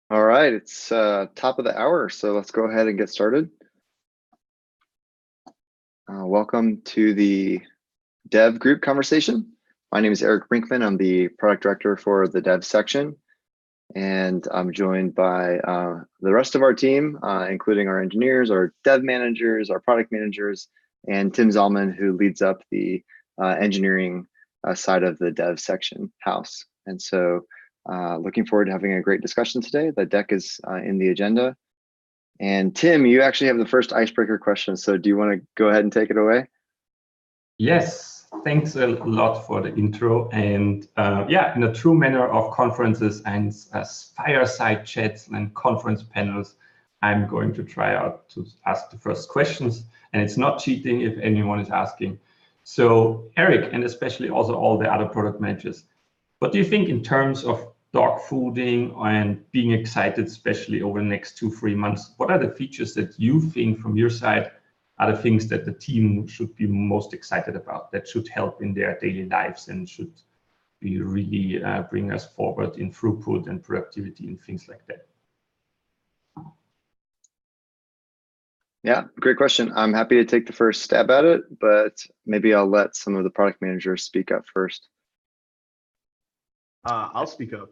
All right, it's top of the hour, so let's go ahead and get started. Welcome to the Dev Group conversation. My name is Eric Brinkman. I'm the product director for the Dev section, and I'm joined by the rest of our team, including our engineers, our dev managers, our product managers, and Tim Zalman, who leads up the engineering side of the Dev section house. And so looking forward to having a great discussion today. The deck is in the agenda. And Tim, you actually have the first icebreaker question. So do you want to go ahead and take it away? Yes, thanks a lot for the intro. And yeah, in a true manner of conferences and fireside chats and conference panels, I'm going to try out to ask the first questions. And it's not cheating if anyone is asking. So Eric, and especially also all the other product managers, what do you think in terms of dog fooding and being excited, especially over the next 2-3 months? What are the features that you think from your side are the things that the team should be most excited about, that should help in their daily lives and should be really bring us forward in throughput and productivity and things like that? Yeah, great question. I'm happy to take the first stab at it, but maybe I'll let some of the product managers speak up first. I'll speak up.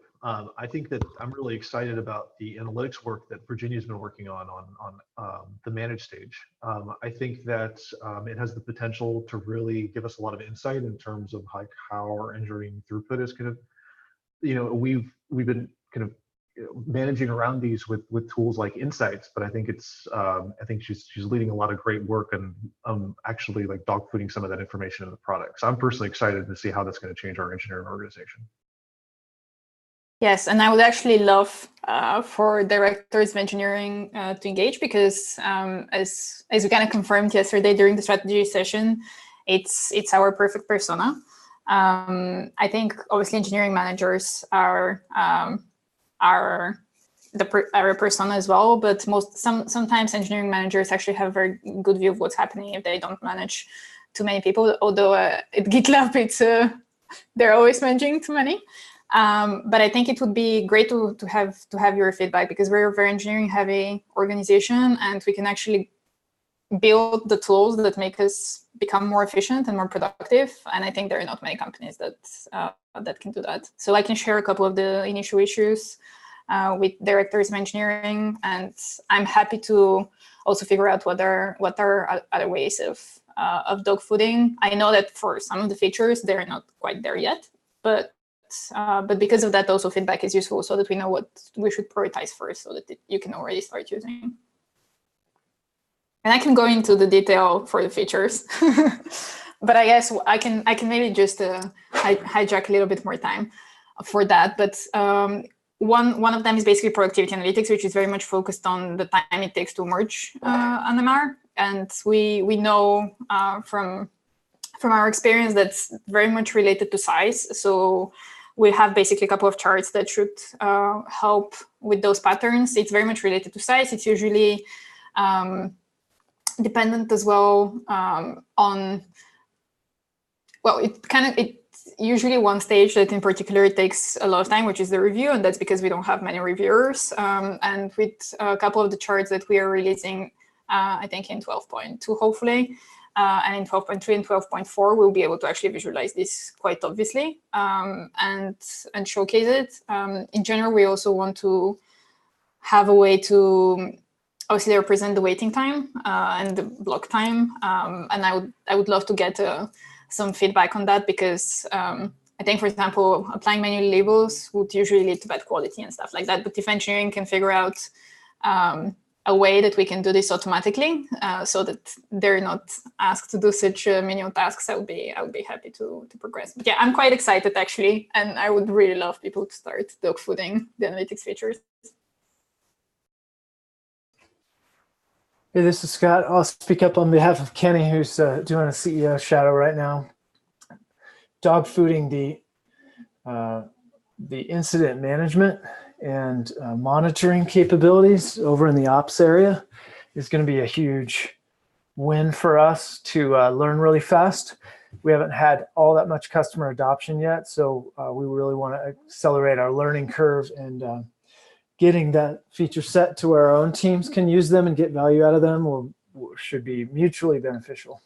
I think that I'm really excited about the analytics work that Virginia's been working on the managed stage. I think that it has the potential to really give us a lot of insight in terms of how our engineering throughput is going to, we've been kind of managing around these with tools like Insights, but I think I think she's leading a lot of great work and actually like dog fooding some of that information in the product. So I'm personally excited to see how that's going to change our engineering organization. Yes, and I would actually love for directors of engineering to engage because as we kind of confirmed yesterday during the strategy session, it's our perfect persona. I think obviously engineering managers are a persona as well, but sometimes engineering managers actually have a very good view of what's happening if they don't manage too many people. Although at GitLab, they're always managing too many. But I think it would be great to have your feedback because we're a very engineering heavy organization and we can actually build the tools that make us become more efficient and more productive. And I think there are not many companies that can do that. So I can share a couple of the initial issues with directors of engineering, and I'm happy to also figure out what are other ways of dog fooding. I know that for some of the features they're not quite there yet, but because of that, also feedback is useful so that we know what we should prioritize first so that you can already start using. And I can go into the detail for the features, but I guess I can maybe just hijack a little bit more time for that. But one of them is basically productivity analytics, which is very much focused on the time it takes to merge an MR. And we know from our experience that's very much related to size. So we have basically a couple of charts that should help with those patterns. It's very much related to size. It's usually dependent as well on, well, it's usually one stage that in particular it takes a lot of time, which is the review, and that's because we don't have many reviewers. And with a couple of the charts that we are releasing, I think in 12.2, hopefully, and in 12.3 and 12.4, we'll be able to actually visualize this quite obviously and showcase it. In general, we also want to have a way to obviously represent the waiting time and the block time. And I would love to get some feedback on that because I think, for example, applying manual labels would usually lead to bad quality and stuff like that. But if engineering can figure out a way that we can do this automatically so that they're not asked to do such menial tasks, I would be happy to progress. But yeah, I'm quite excited actually, and I would really love people to start dog fooding the analytics features. Hey, this is Scott. I'll speak up on behalf of Kenny, who's doing a CEO shadow right now. Dog fooding the incident management and monitoring capabilities over in the ops area is going to be a huge win for us to learn really fast. We haven't had all that much customer adoption yet, so we really want to accelerate our learning curve and getting that feature set to where our own teams can use them and get value out of them should be mutually beneficial.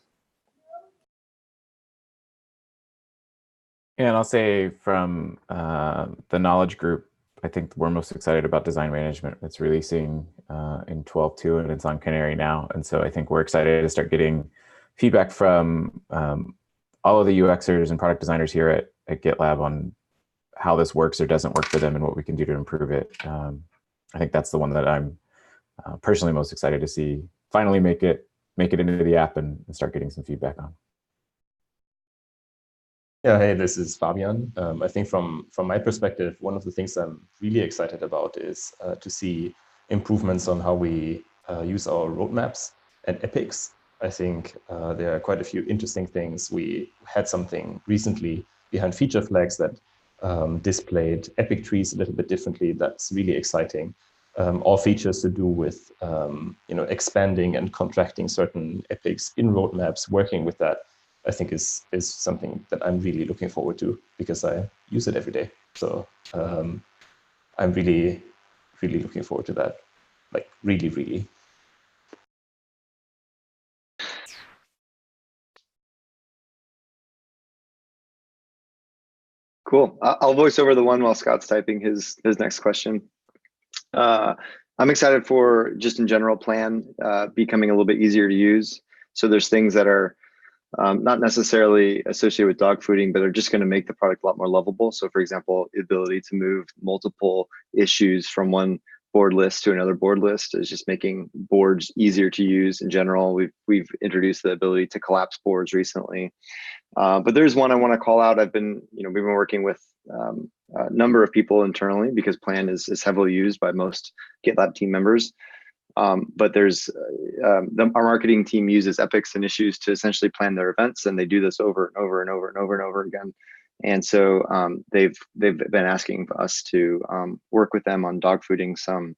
And I'll say from the knowledge group, I think we're most excited about design management. It's releasing in 12.2 and it's on Canary now. And so I think we're excited to start getting feedback from all of the UXers and product designers here at GitLab on how this works or doesn't work for them and what we can do to improve it. I think that's the one that I'm personally most excited to see finally make it into the app and start getting some feedback on. Yeah, hey, this is Fabian. I think from my perspective, one of the things I'm really excited about is to see improvements on how we use our roadmaps and epics. I think there are quite a few interesting things. We had something recently behind feature flags that displayed epic trees a little bit differently. That's really exciting. All features to do with expanding and contracting certain epics in roadmaps, working with that, I think is something that I'm really looking forward to because I use it every day. So I'm really, really looking forward to that. Like really, really. Cool. I'll voice over the one while Scott's typing his next question. I'm excited for just in general plan becoming a little bit easier to use. So there's things that are not necessarily associated with dog fooding, but are just going to make the product a lot more lovable. So for example, the ability to move multiple issues from one board list to another board list is just making boards easier to use in general. We've introduced the ability to collapse boards recently. But there's one I want to call out. We've been working with a number of people internally because Plan is heavily used by most GitLab team members. But there's our marketing team uses epics and issues to essentially plan their events, and they do this over and over and over and over and over again. And so they've been asking us to work with them on dog fooding some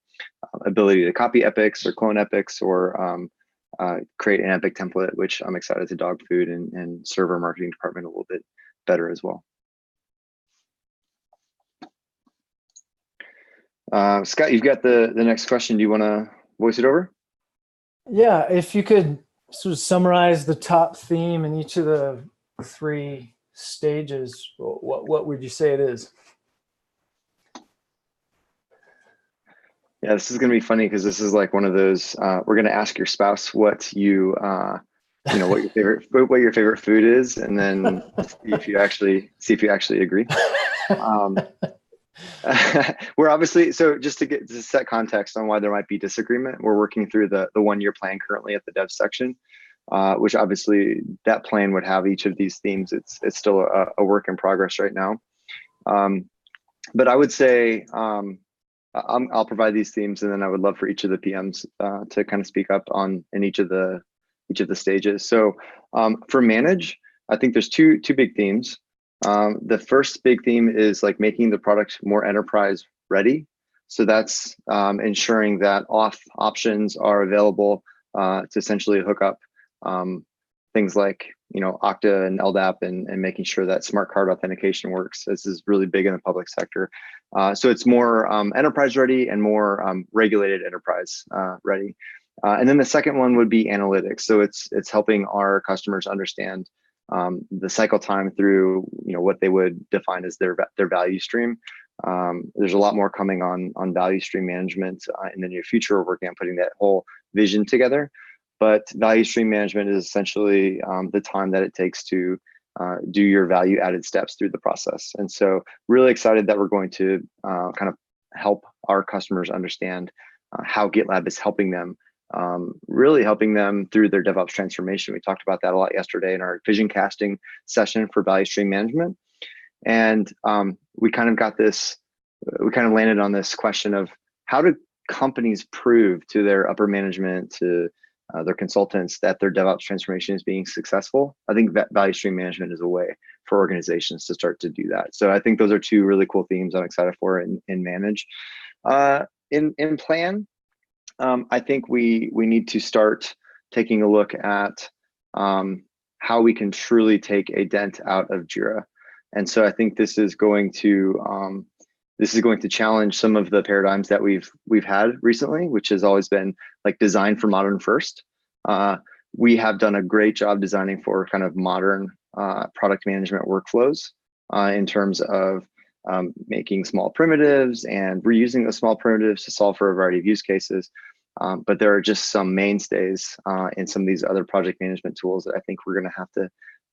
ability to copy epics or clone epics or create an epic template, which I'm excited to dog food and serve our marketing department a little bit better as well. Scott, you've got the next question. Do you want to voice it over? Yeah, if you could sort of summarize the top theme in each of the 3 stages, what would you say it is? Yeah, this is going to be funny because this is like one of those. We're going to ask your spouse what you what your favorite food is, and then see if you actually agree. We're obviously, so just to set context on why there might be disagreement, we're working through the 1-year plan currently at the dev section, which obviously that plan would have each of these themes. It's still a work in progress right now. But I would say I'll provide these themes, and then I would love for each of the PMs to kind of speak up on in each of the stages. So for manage, I think there's two big themes. The first big theme is like making the product more enterprise ready. So that's ensuring that auth options are available to essentially hook up things like Okta and LDAP and making sure that smart card authentication works. This is really big in the public sector. So it's more enterprise ready and more regulated enterprise ready. And then the second one would be analytics. So it's helping our customers understand the cycle time through what they would define as their value stream. There's a lot more coming on value stream management in the near future. We're working on putting that whole vision together. But value stream management is essentially the time that it takes to do your value added steps through the process. And so really excited that we're going to kind of help our customers understand how GitLab is helping them, really helping them through their DevOps transformation. We talked about that a lot yesterday in our vision casting session for value stream management. And we kind of landed on this question of how do companies prove to their upper management, to their consultants, that their DevOps transformation is being successful. I think that value stream management is a way for organizations to start to do that. So I think those are 2 really cool themes I'm excited for in manage. In plan, I think we need to start taking a look at how we can truly take a dent out of Jira. And so I think this is going to this is going to challenge some of the paradigms that we've had recently, which has always been like design for modern first. We have done a great job designing for kind of modern product management workflows in terms of making small primitives and reusing those small primitives to solve for a variety of use cases. But there are just some mainstays in some of these other project management tools that I think we're going to have to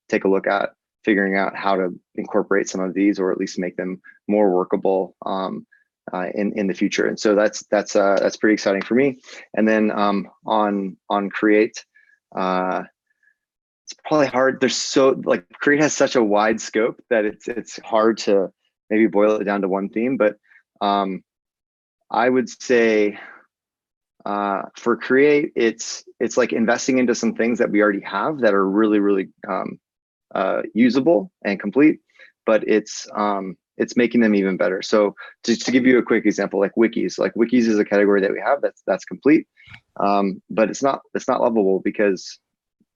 take a look at, figuring out how to incorporate some of these, or at least make them more workable in the future. And so that's pretty exciting for me. And then on Create, it's probably hard. There's so like Create has such a wide scope that it's hard to maybe boil it down to one theme. But I would say for Create, it's like investing into some things that we already have that are really usable and complete, but it's making them even better. So to give you a quick example, like wikis is a category that we have that's complete, but it's not lovable because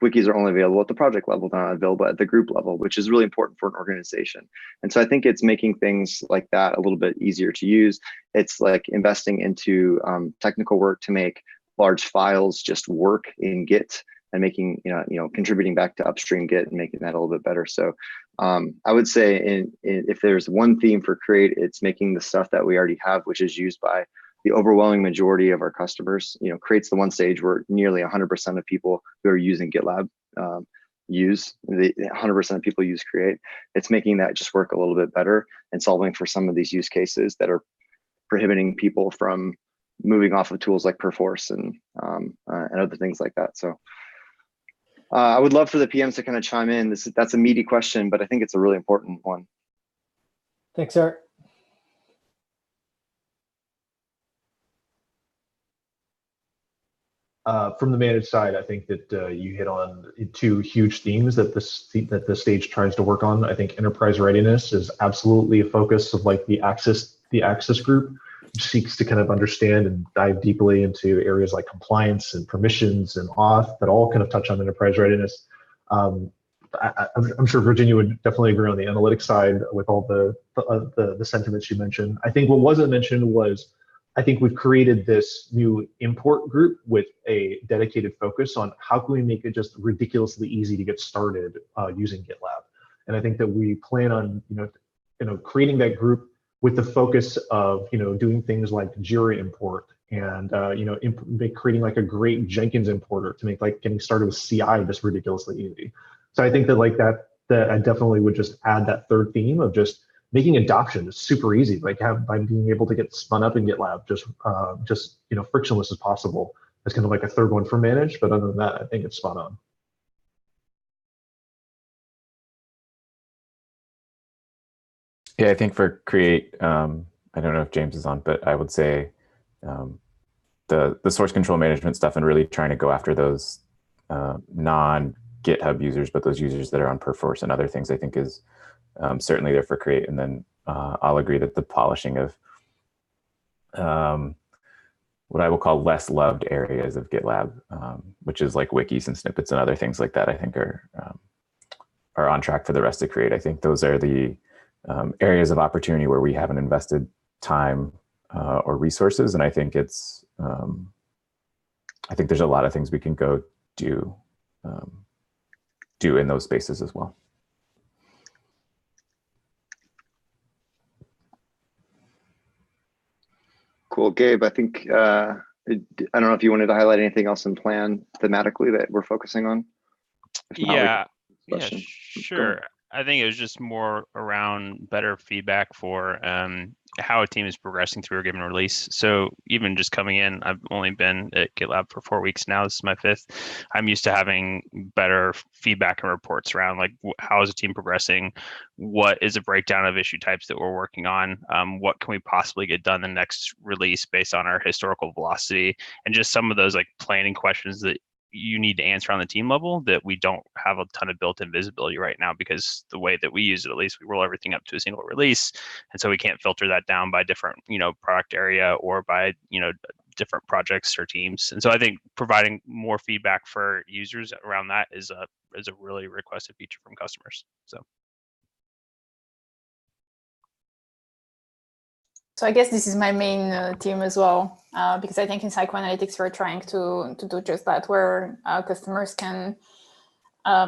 wikis are only available at the project level, they're not available at the group level, which is really important for an organization. And so I think it's making things like that a little bit easier to use. It's like investing into technical work to make large files just work in Git, and making contributing back to upstream Git and making that a little bit better. So I would say if there's one theme for Create, it's making the stuff that we already have, which is used by the overwhelming majority of our customers. Create's the one stage where nearly 100% of people who are using GitLab use 100% of people use Create. It's making that just work a little bit better and solving for some of these use cases that are prohibiting people from moving off of tools like Perforce and other things like that. So I would love for the PMs to kind of chime in. That's a meaty question, but I think it's a really important one. Thanks, Eric. From the managed side, I think that you hit on two huge themes that the stage tries to work on. I think enterprise readiness is absolutely a focus of like the access group, which seeks to kind of understand and dive deeply into areas like compliance and permissions and auth that all kind of touch on enterprise readiness. I'm sure Virginia would definitely agree on the analytics side with all the sentiments you mentioned. I think what wasn't mentioned was, I think we've created this new import group with a dedicated focus on how can we make it just ridiculously easy to get started using GitLab. And I think that we plan on creating that group with the focus of doing things like Jira import and creating like a great Jenkins importer to make like getting started with CI just ridiculously easy. So I think that that I definitely would just add that third theme of just making adoption is super easy, like by being able to get spun up in GitLab just frictionless as possible. That's kind of like a third one for managed, but other than that, I think it's spot on. Yeah, I think for Create, I don't know if James is on, but I would say the source control management stuff and really trying to go after those non-GitHub users, but those users that are on Perforce and other things, I think is certainly there for Create. And then I'll agree that the polishing of what I will call less loved areas of GitLab, which is like wikis and snippets and other things like that, I think are on track for the rest of Create. I think those are the areas of opportunity where we haven't invested time or resources. And I think it's, I think there's a lot of things we can go do in those spaces as well. Cool, Gabe, I think, I don't know if you wanted to highlight anything else in plan thematically that we're focusing on. Yeah, sure. I think it was just more around better feedback for how a team is progressing through a given release. So even just coming in, I've only been at GitLab for 4 weeks now. This is my 5th. I'm used to having better feedback and reports around like how is a team progressing? What is a breakdown of issue types that we're working on? What can we possibly get done the next release based on our historical velocity? And just some of those like planning questions that you need to answer on the team level that we don't have a ton of built-in visibility right now, because the way that we use it, at least we roll everything up to a single release. And so we can't filter that down by different, product area or by, different projects or teams. And so I think providing more feedback for users around that is a really requested feature from customers. So. So I guess this is my main team as well, because I think in psychoanalytics we're trying to do just that, where customers can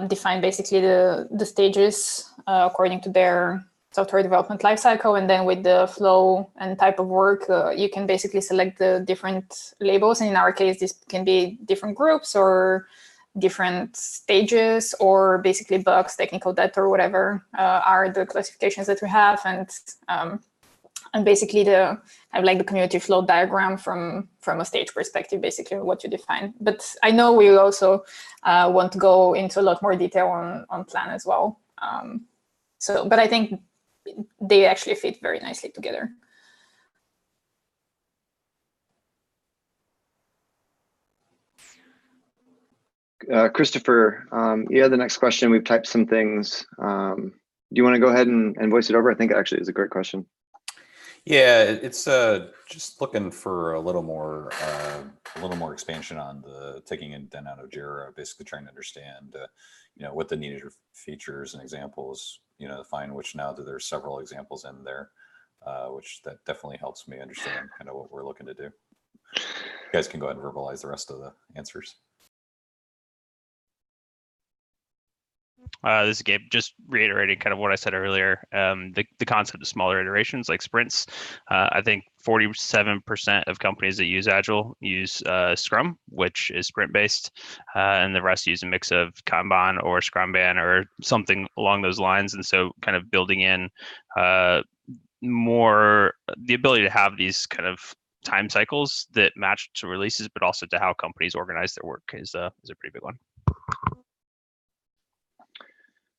define basically the stages according to their software development lifecycle, and then with the flow and type of work, you can basically select the different labels. And in our case, this can be different groups or different stages, or basically bugs, technical debt, or whatever are the classifications that we have. And basically the like the community flow diagram from a stage perspective, basically what you define. But I know we also want to go into a lot more detail on plan as well. But I think they actually fit very nicely together. Christopher, you had the next question. We've typed some things. Do you want to go ahead and voice it over? I think actually is a great question. Yeah, it's just looking for a little more expansion on the taking it then out of Jira, basically trying to understand, what the needed features and examples, find which now that there's several examples in there, which that definitely helps me understand kind of what we're looking to do. You guys can go ahead and verbalize the rest of the answers. This is Gabe, just reiterating kind of what I said earlier. The concept of smaller iterations like sprints. I think 47% of companies that use Agile use Scrum, which is sprint based, and the rest use a mix of Kanban or Scrumban or something along those lines. And so kind of building in more the ability to have these kind of time cycles that match to releases, but also to how companies organize their work is a pretty big one.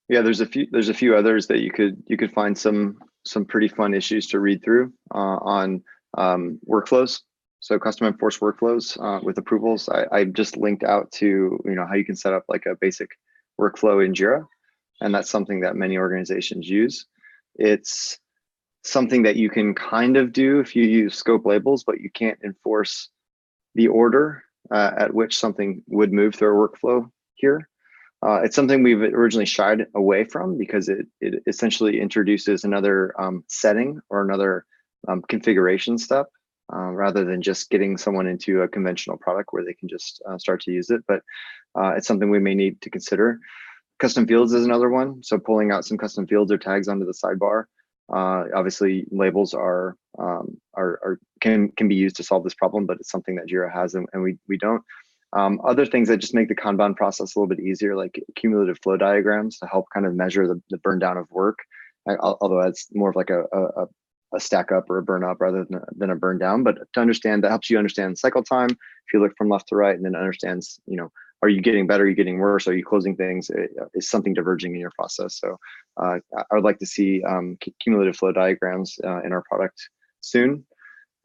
Yeah, there's a few others that you could find some pretty fun issues to read through on workflows. So custom enforced workflows with approvals. I just linked out to how you can set up like a basic workflow in Jira, and that's something that many organizations use. It's something that you can kind of do if you use scope labels, but you can't enforce the order at which something would move through a workflow here. It's something we've originally shied away from because it essentially introduces another setting or another configuration step rather than just getting someone into a conventional product where they can just start to use it. But it's something we may need to consider. Custom fields is another one. So pulling out some custom fields or tags onto the sidebar. Obviously, labels can be used to solve this problem, but it's something that Jira has and we don't. Other things that just make the Kanban process a little bit easier, like cumulative flow diagrams to help kind of measure the burn down of work, although it's more of like a stack up or a burn up rather than a burn down. But to understand, that helps you understand cycle time. If you look from left to right, and then understands, are you getting better? Are you getting worse? Are you closing things? Is something diverging in your process? So I would like to see cumulative flow diagrams in our product soon.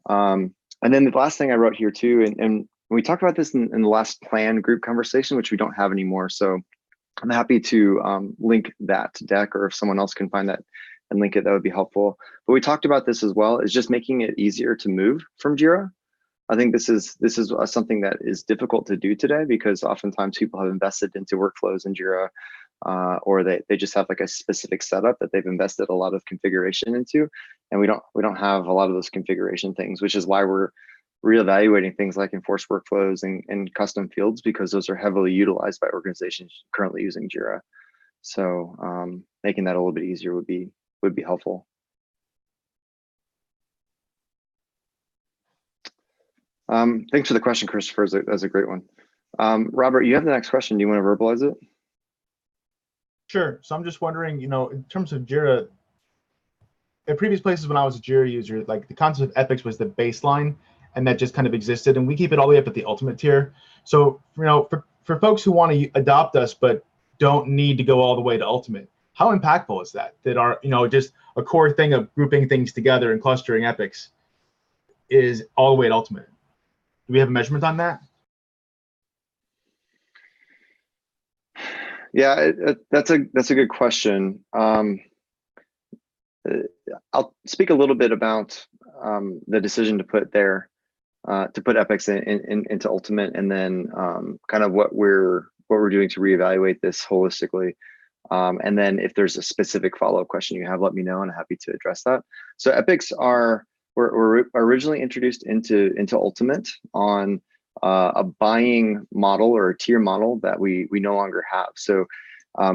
And then the last thing I wrote here too, and we talked about this in the last plan group conversation, which we don't have anymore. So I'm happy to link that deck, or if someone else can find that and link it, that would be helpful. But we talked about this as well, is just making it easier to move from Jira. I think this is something that is difficult to do today because oftentimes people have invested into workflows in Jira, or they just have like a specific setup that they've invested a lot of configuration into, and we don't have a lot of those configuration things, which is why we're reevaluating things like enforced workflows and custom fields, because those are heavily utilized by organizations currently using Jira. So making that a little bit easier would be helpful. Thanks for the question, Christopher. That's a great one. Robert, you have the next question. Do you want to verbalize it? Sure. So I'm just wondering, in terms of Jira, in previous places when I was a Jira user, like the concept of epics was the baseline, and that just kind of existed, and we keep it all the way up at the ultimate tier. So, for folks who want to adopt us but don't need to go all the way to ultimate, how impactful is that? That our, just a core thing of grouping things together and clustering epics is all the way at ultimate. Do we have a measurement on that? Yeah, that's a good question. I'll speak a little bit about the decision to put epics into ultimate, and then kind of what we're doing to reevaluate this holistically. And then if there's a specific follow-up question you have, let me know, and I'm happy to address that. So epics are were originally introduced into Ultimate on a buying model or a tier model that we no longer have. So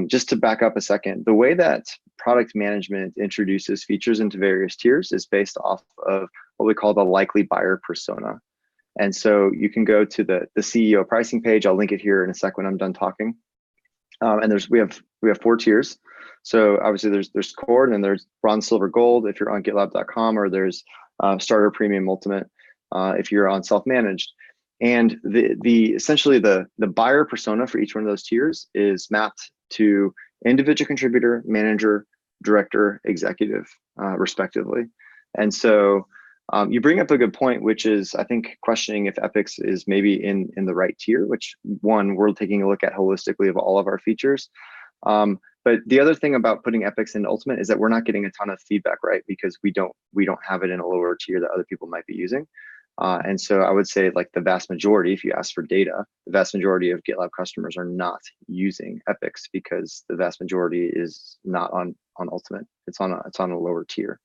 just to back up a second, the way that product management introduces features into various tiers is based off of what we call the likely buyer persona. And so you can go to the CEO pricing page. I'll link it here in a sec when I'm done talking. And we have 4 tiers. So obviously there's core, and then there's bronze, silver, gold if you're on GitLab.com, or there's starter, premium, ultimate if you're on self-managed. And essentially the buyer persona for each one of those tiers is mapped to individual contributor, manager, director, executive, respectively. And so you bring up a good point, which is, I think, questioning if Epics is maybe in the right tier, which one, we're taking a look at holistically of all of our features. But the other thing about putting Epics in Ultimate is that we're not getting a ton of feedback, right? Because we don't have it in a lower tier that other people might be using. And so I would say, like, the vast majority, if you ask for data, the vast majority of GitLab customers are not using Epics because the vast majority is not on Ultimate. It's on a lower tier.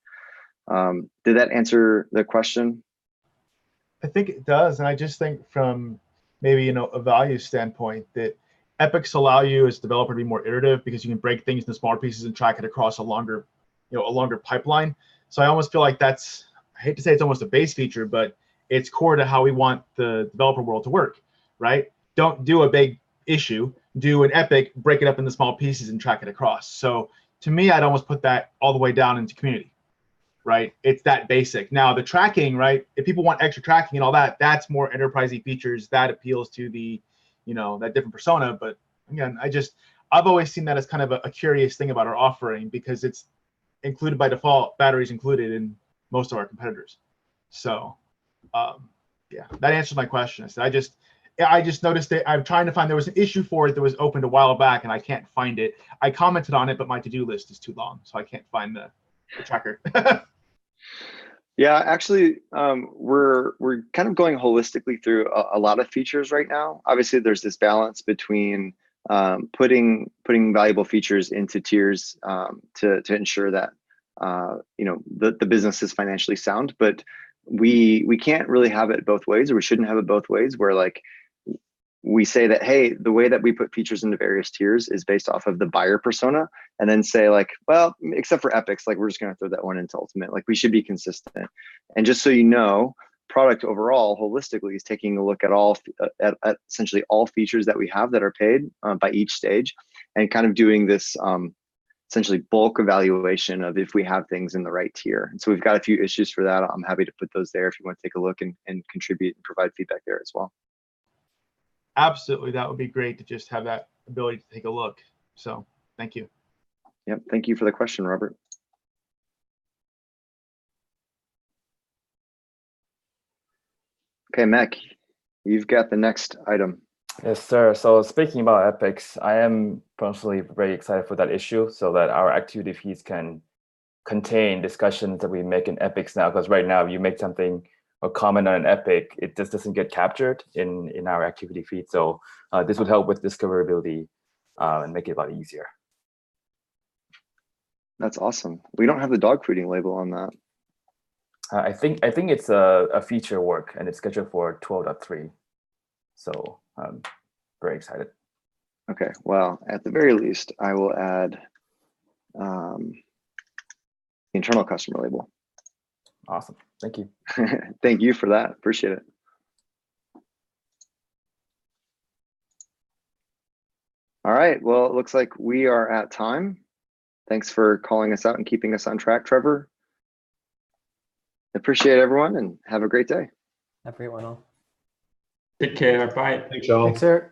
Did that answer the question? I think it does, and I just think from maybe a value standpoint that Epics allow you as a developer to be more iterative because you can break things into smaller pieces and track it across a longer pipeline. So I almost feel like that's, I hate to say it's almost a base feature, but it's core to how we want the developer world to work, right? Don't do a big issue, do an epic, break it up into small pieces and track it across. So to me, I'd almost put that all the way down into community, right? It's that basic. Now the tracking, right? If people want extra tracking and all that, that's more enterprisey features that appeals to the, that different persona. But again, I've always seen that as kind of a curious thing about our offering because it's included by default, batteries included in most of our competitors. So yeah, that answers my question. I just noticed that I'm trying to find, there was an issue for it that was opened a while back and I can't find it. I commented on it, but my to-do list is too long, so I can't find the tracker. Yeah, actually, we're kind of going holistically through a lot of features right now. Obviously, there's this balance between putting valuable features into tiers to ensure that the business is financially sound, but we can't really have it both ways, or we shouldn't have it both ways, where like we say that, hey, the way that we put features into various tiers is based off of the buyer persona, and then say like, well, except for Epics, like we're just going to throw that one into Ultimate. Like we should be consistent. And just so you know, product overall holistically is taking a look at at essentially all features that we have that are paid by each stage, and kind of doing this essentially bulk evaluation of if we have things in the right tier. And so we've got a few issues for that. I'm happy to put those there if you want to take a look and contribute and provide feedback there as well. Absolutely, that would be great to just have that ability to take a look. So thank you. Yep, thank you for the question, Robert. Okay, Mac, you've got the next item. Yes, sir. So speaking about epics, I am personally very excited for that issue so that our activity feeds can contain discussions that we make in epics now, because right now if you make something or comment on an epic, it just doesn't get captured in our activity feed. So this would help with discoverability and make it a lot easier. That's awesome. We don't have the dog fooding label on that. I think it's a feature work, and it's scheduled for 12.3. So I'm very excited. Okay, well, at the very least, I will add internal customer label. Awesome, thank you. Thank you for that, appreciate it. All right, well, it looks like we are at time. Thanks for calling us out and keeping us on track, Trevor. Appreciate everyone and have a great day. Have a great one all. Take care, bye. Thanks, y'all. Thanks, Eric.